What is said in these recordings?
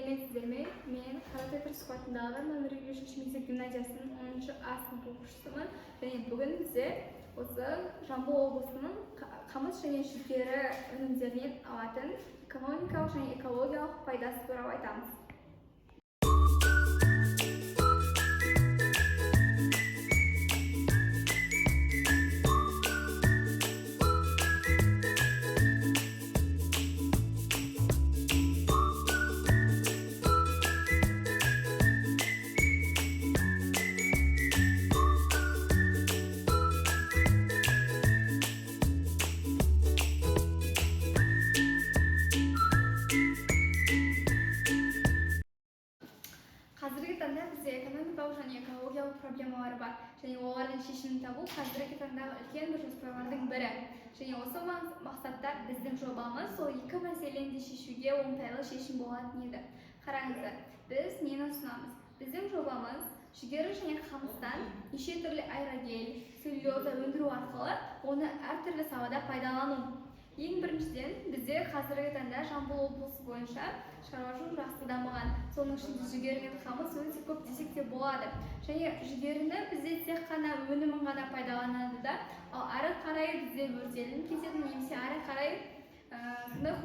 сәлеметсіздер ме? Мен Қаратетр сұхбатындағы нөмір 3 мектеп гимназиясының 10-шы А сынып оқушысымын. Және бүгін бізде осы Жамбыл облысының қамыс және жүгері өнімдерінен алатын экономикалық және экологиялық пайдасы туралы айтамыз. Қазіргі таңда бізде экономикалық және экологиялық проблемалар бар, және олардың шешімін табу қазіргі таңдағы үлкен бір жоспарлардың бірі. Және осы мақсатта біздің жобамыз сол екі мәселені де шешуге оңтайлы шешім болатын еді. Қараңыздар, біз нені ұсынамыз? Біздің жобамыз жүгері және қамыстан неше түрлі аэрогель, целлюлоза өндіру арқылы оны әртүрлі салада пайдалану. Ең біріншіден, бізде қазіргі таңда Жамбыл облысы бойынша шаруашылық жақсы дамыған. Соның ішінде жүгері мен қамыс өте көп десек те болады. Және жүгеріні бізде тек қана өнімін ғана пайдаланады да, ал әрі қарай бізде өртелін кетеді, немесе әрі қарай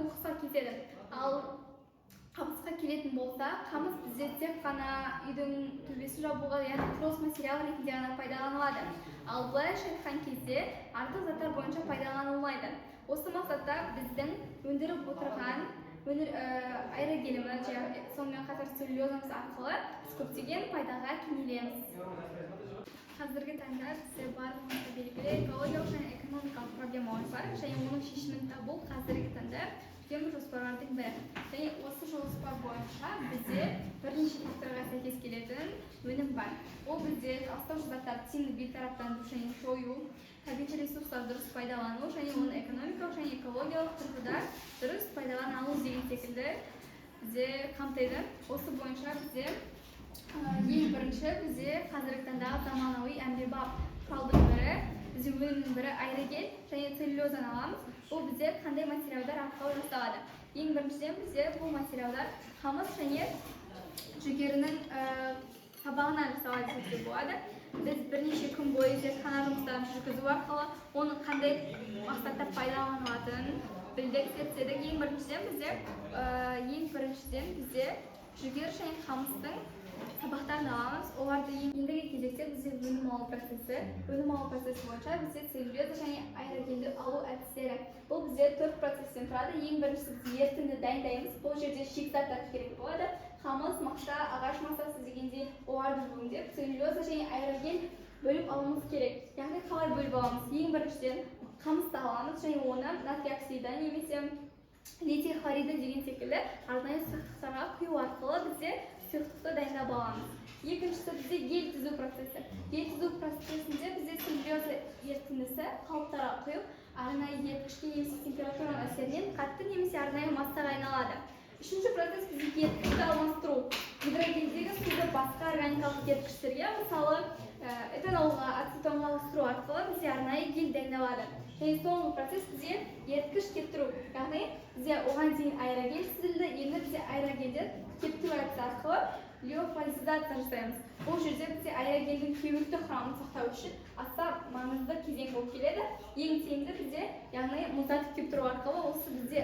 қоқысқа кетеді. Ал қамысқа келетін болса, қамыс бізде тек қана үйдің төбесін жабуға, яғни құрылыс материалы ретінде ғана пайдаланылады. Ал былайша айтқан кезде артық заттар бойынша пайдаланылмайды. Осы мақсатта біздің өндіріп отырған аэрогеліміз, сонымен қатар целлюлозамыз арқылы көптеген пайдаға кенелеміз. Қазіргі таңда бізде барлығымызға белгілі экологиялық және экономикалық проблемалар бар, және оның шешімін табу қазіргі таңда үлкен жоспарлардың бірі. Және осы жоспар бойынша бізде бірнеше факторға сәйкес келетін өнім бар. Ол бізде ластаушы заттарды тиімді бейтараптандыру және жою, табиғи ресурстарды дұрыс пайдалану, және оны экономикалық және экологиялық тұрғыда дұрыс пайдалана алу деген секілді бізде қамтиды. Осы бойынша бізде ең бірінші бізде қазіргі таңдағы заманауи әмбебап құралдың бірі, бізде өнімнің бірі аэрогель және целлюлозаны аламыз. Бұл бізде қандай материалдар арқылы жасалады? Ең біріншіден бізде бұл материалдар қамыс және жүгерінің сабағынан жасалады десек болады. Біз бірнеше күн бойы зертхана жұмыстарын жүргізу арқылы оның қандай мақсатта пайдаланылатынын білдік, зерттедік. Ең біріншіден бізде жүгері және қамыстың сабақтарын аламыз. Оларды ендігі кезекте бізде өнім алу процесі бойынша бізде целлюлоза және аэрогельді алу әдістері. Бұл бізде 4 процесстен тұрады. Ең біріншісі ерітінді дайындаймыз. Бұл жерде шикізаттар керек болады. Қамыс, мақта, ағаш массасы дегенде оларды өңдеп, целлюлоза және аэрогель бөліп алуымыз керек. Яғни қалай бөліп аламыз? Ең біріншіден қамысты аламыз және оны натрий оксиді немесе литий хлориді деген секілді арнайы сұйықтықтарға құю арқылы бізде сұйықтықты дайындап аламыз. Екіншісі бізде гель түзу процесі. Гель түзу процесінде бізде целлюлоза ерітіндісі қалыптарға құйып, арнайы еріткішке немесе температураның әсерінен қатты немесе арнайы массаға айналады. Үшінші процесс бізде еріткішті алмастыру. Гидрогельдегі суды басқа органикалық еріткіштерге, мысалы этанолға, ацетонға ауыстыру арқылы бізде арнайы гель дайындалады. Және соңғы процесс бізде еріткіш кептіру. Яғни бізде оған дейін аэрогель түзілді, енді бізде аэрогельді кептіру әдісі арқылы лиофилизация жасаймыз. Бұл жерде бізде аэрогельдің кеуекті құрамын сақтау үшін аса маңызды кезең болып келеді. Ең тиімді бізде, яғни мұздатып кептіру арқылы осы бізде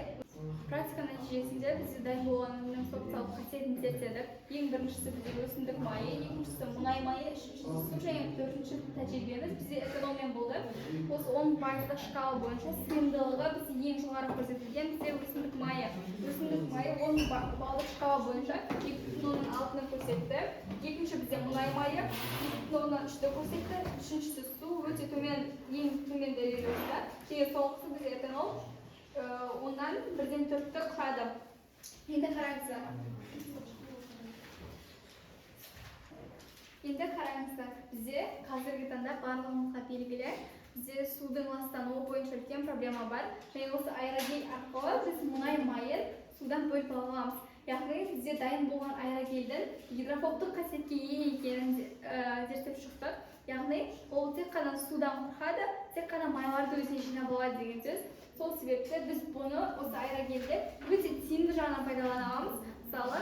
практика нәтижесінде бізде дайын болған өнімнің сортталу қасиетін зерттедік. Ең біріншісі бізде өсімдік майы, екіншісі мұнай майы, үшіншісі су және төртінші тәжірибеміз бізде экономия болды. Осы 10% шкала бойынша сыйымдылығы бізде ең жоғары көрсетілген бізде өсімдік майы. Өсімдік майы 10 баллдық шкала бойынша 2,6-ны көрсетті. Екінші бізде мұнай майы 2,3-ді көрсетті. Үшіншісі су өте төмен, ең төмен дәрежеде. Және соңғысы бізде этанол ондан 1,4-ті құрады. Енді қараңыздар, бізде қазіргі таңда барлығымызға белгілі, бізде судың ластануы бойынша үлкен проблема бар. Және осы аэрогель арқылы біз мұнай майын судан бөліп аламыз. Яғни бізде дайын болған аэрогельдің гидрофобтық қасиетке ие екенін зерттеп шықтық. Яғни ол тек қана судан қорқады, тек қана майларды өзіне жинап алады деген сөз. Сол себепті біз бұны осы аэрогельді өте тиімді жағынан пайдалана аламыз. Мысалы,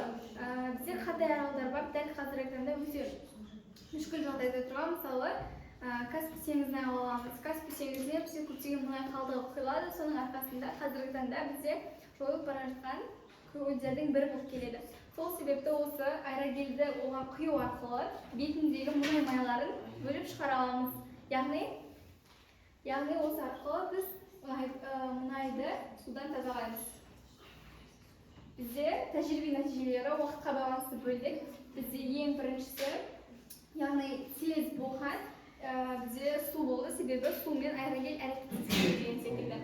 мүшкіл жағдайда тұрған, мысалы, Каспий теңізінен ала аламыз. Каспий теңізіне бізде көптеген мұнай қалдығы құйылады. Соның арқасында қазіргі таңда бізде жойылып бара жатқан көлдердің бірі болып келеді. Сол себепті осы аэрогельді оған құю арқылы бетіндегі мұнай майларын бөліп шығара аламыз. Яғни осы арқылы біз мұнайды судан тазалаймыз. Бізде тәжірибе нәтижелері уақытқа байланысты бөлдік. Бізде ең біріншісі, яғни тез болған бізде су болды, себебі сумен аэрогель әрекеттеседі деген секілді.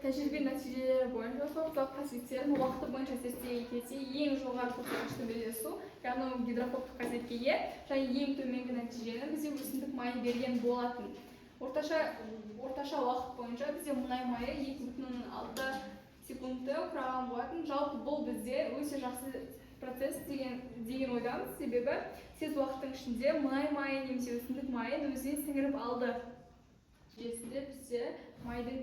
Тәжірибе нәтижелері бойынша сорттық қасиеттерін уақыты бойынша зерттеген кезде ең жоғары көрсеткішті бізде су, яғни гидрофобтық қасиетке ие, және ең төменгі нәтижені бізде өсімдік майы берген болатын. Орташа уақыт бойынша бізде мұнай майы 2,6 секундты құраған болатын. Жалпы бұл бізде өте жақсы процесс деген ойдамыз, себебі тез уақыттың ішінде мұнай майы немесе өсімдік майын өзіне сіңіріп алды. Нәтижесінде бізде майдың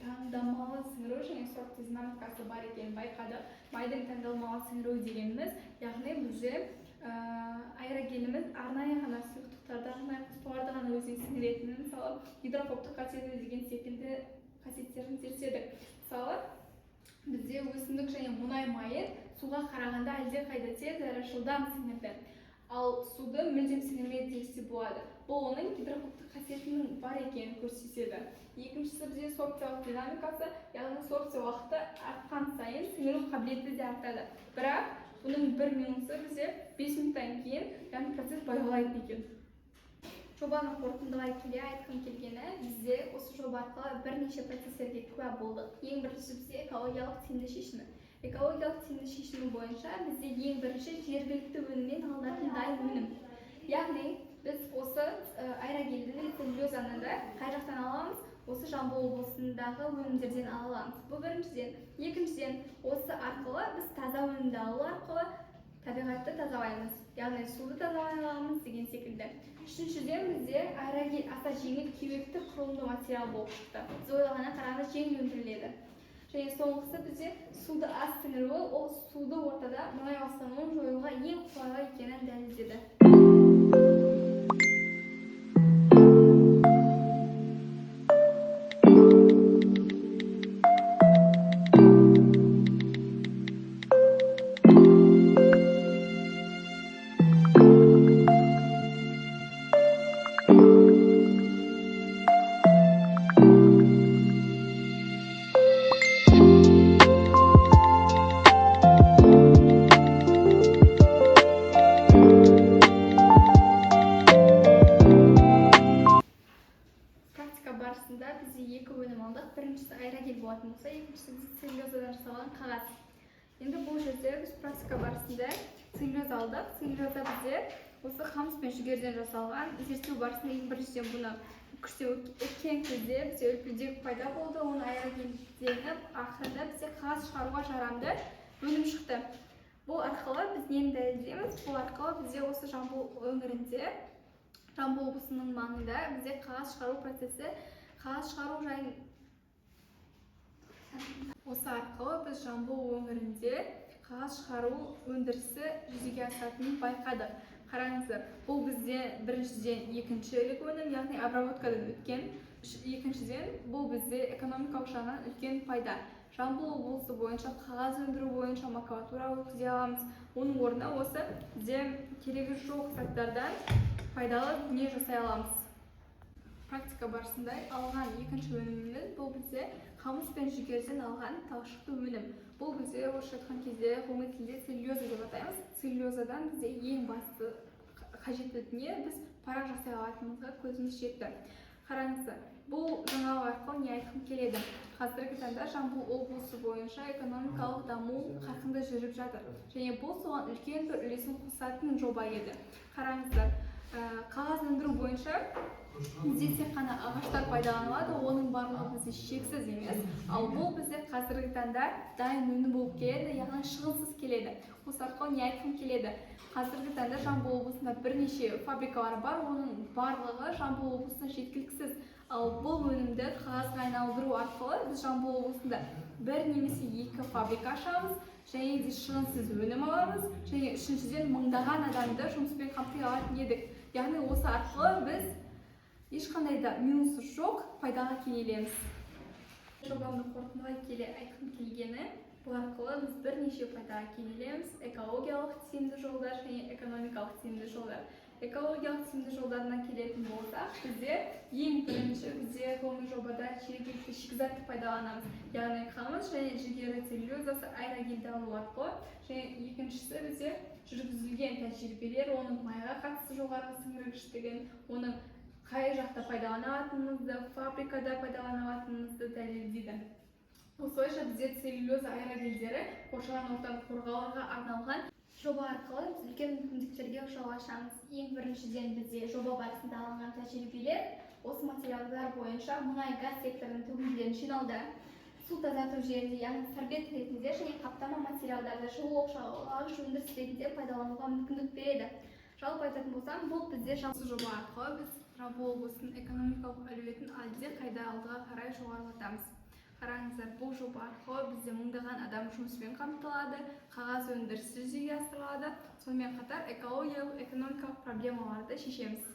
таңдамалы сіңіру және сорттық динамикасы бар екенін байқады. Майдың таңдамалы сіңіру дегеніміз, яғни бізде аэрогеліміз арнайы ғана сұйықтықтарды, арнайы қоспаларды ғана өзіне сіңіретінін, мысалы, гидрофобтық қасиеті деген секілді қасиеттерін зерттедік. Мысалы, бізде өсімдік және мұнай майы суға қарағанда әлдеқайда тез әрі жылдам сіңірді. Ал суды мүлдем сіңірмеді десе болады. Бұл оның гидрофобтық қасиетінің бар екенін көрсетеді. Екіншісі бізде сорпциялық динамикасы, яғни сорпция уақыты артқан сайын сіңіру қабілеті де артады. Бірақ бұның бір минусы бізде 5 минуттан кейін, яғни процесс баяулайды екен. Жобаны қорытындылай келе айтқым келгені, бізде осы жоба арқылы бірнеше процестерге куә болдық. Ең бірінші бізде экологиялық тиімді шешімі. Экологиялық тиімді шешімі бойынша бізде ең бірінші жергілікті өнімнен алынатын дайын өнім. Яғни біз осы аэрогельді лицензияны да қай жақтан аламыз? Осы Жамбыл облысындағы өнімдерден аламыз. Бұл біріншіден. Екіншіден, осы арқылы біз таза өнімді алу арқылы табиғатты тазалаймыз. Яғни суды тазалай аламыз деген секілді. Үшіншіден, бізде аэрогель аса жеңіл кеуекті құрылымды материал болып шықты. Біз ойлағаннан қарағанда жеңіл өндіріледі. Және соңғысы бізде суды аз сіңіруі, ол суды ортада мұнай ластануын жоюға ең қолайлы екенін дәлелдеді. Бізде екі өнім алдық. Біріншісі аэрогель болатын болса, екіншісі целлюлозадан жасалған қағаз. Енді бұл жерде біз практика барысында целлюлоза алдық. Целлюлоза бізде осы қамыс пен жүгерден жасалған. Зерттеу барысында ең біріншіден бұны күштеу өткен кезде бізде үлпілдек пайда болды. Оны аэрогельденіп, ақырында бізде қағаз шығаруға жарамды өнім шықты. Бұл арқылы біз нені дәлелдейміз? Бұл арқылы бізде осы Жамбыл өңірінде, Жамбыл облысының маңында бізде қағаз шығару процесі, қағаз шығару жайын осы арқылы біз Жамбыл өңірінде қағаз шығару өндірісі жүзеге асатынын байқадық. Қараңыздар, бұл бізде біріншіден екіншілік өнім, яғни обработкадан өткен. Екіншіден, бұл бізде экономикалық жағынан үлкен пайда. Жамбыл облысы бойынша қағаз өндіру бойынша макулатура өткізе аламыз. Оның орнына осы бізде керегі жоқ заттардан пайдалы дүние жасай аламыз. Практика барысында алған екінші өніміміз бұл бізде қамыс пен жүгерден алған талшықты өнім. Бұл бізде орысша айтқан кезде ғылыми тілде целлюлоза деп атаймыз. Целлюлозадан бізде ең басты қажетті дүние біз парақ жасай алатынымызға көзіміз жетті. Қараңыздар, бұл жаңалық арқылы не айтқым келеді? Қазіргі таңда Жамбыл облысы бойынша экономикалық даму қарқынды жүріп жатыр. Және бұл соған үлкен бір үлесін қосатын жоба еді. Қараңыздар, қағаз өндіру бойынша бізде тек қана ағаштар пайдаланылады, оның барлығы бізде шексіз емес. Ал бұл бізде қазіргі таңда дайын өнім болып келеді, яғни шығынсыз келеді. Осы арқылы не айтқым келеді? Қазіргі таңда Жамбыл облысында бірнеше фабрикалар бар, оның барлығы Жамбыл облысына жеткіліксіз. Ал бұл өнімді қағазға айналдыру арқылы біз Жамбыл облысында бір немесе екі фабрика ашамыз және де шығынсыз өнім аламыз, және үшіншіден мыңдаған адамды жұмыспен қамти алатын едік. Яғни осы арқылы біз ешқандай да минусы жоқ пайдаға кенелеміз. Жобамды қорытындылай келе айтқым келгені, бұл арқылы біз бірнеше пайдаға кенелеміз: экологиялық тиімді жолдар және экономикалық тиімді жолдар. Экологиялық тиімді жолдарына келетін болсақ, бізде ең бірінші бізде ғылыми жобада жергілікті шикізатты пайдаланамыз. Яғни қамыс және жүгері целлюлозасы аэрогельді алу арқылы. Және екіншісі бізде жүргізілген тәжірибелер оның майға қатысты жоғары сіңіргіштігін, оның қай жақта пайдаланатынымызды, фабрикада пайдаланатынымызды дәлелдейді. Осылайша бізде целлюлоза аэрогельдері қоршаған ортаны қорғауға арналған жоба арқылы біз үлкен мүмкіндіктерге жол ашамыз. Ең біріншіден бізде жоба барысында алынған тәжірибелер осы материалдар бойынша мұнай газ секторының төгінділерін жинауда, су тазарту жерінде, яғни сорбет ретінде және қаптама материалдарды жылу оқшаулағыш өндіріс ретінде пайдалануға мүмкіндік береді. Жалпы айтатын болсам, бұл бізде жалпы жоба арқылы біз Жамбыл облысының экономикалық әлеуетін әлде қайда алдыға қарай жоғарылатамыз. Қараңыздар, бұл жоба арқылы бізде мыңдаған адам жұмыспен қамтылады, қағаз өндірісі жүзеге асырылады, сонымен қатар экологиялық экономикалық проблемаларды шешеміз.